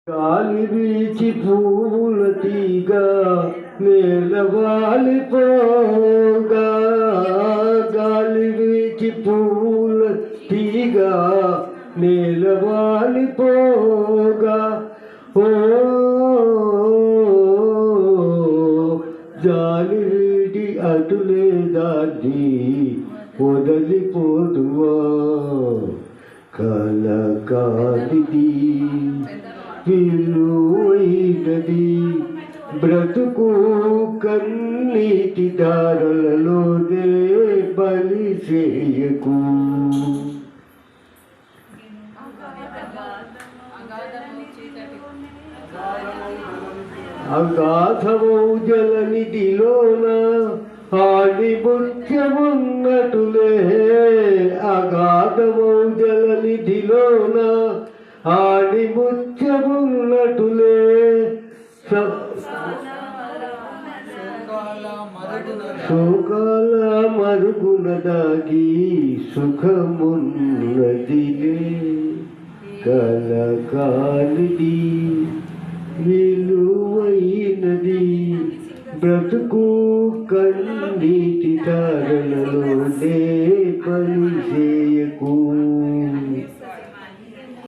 గాలి వీచి పువ్వుల తీగ నేలవాలిపోగా, గాలి వీచి పువ్వుల తీగ నేలవాలిపోగా, ఓ జాలి వీటి అటులే దాన్ని వదలిపోదువా, కలకాలిది విలువైనది బ్రతుకు కన్నీటి దారులలోనే బలి చేయకు. అగాధమౌ జలనిధిలోన ఆడి ముత్యమున్నటులే, అగాధమౌ జలనిధిలోన ఆడి ముత్యమున్నటులే, శోకాల మరుగున దాగి సుఖమున్నదిలే, కలకాలిది విలువైనది బ్రతుకు కన్నీటి తారలలోనే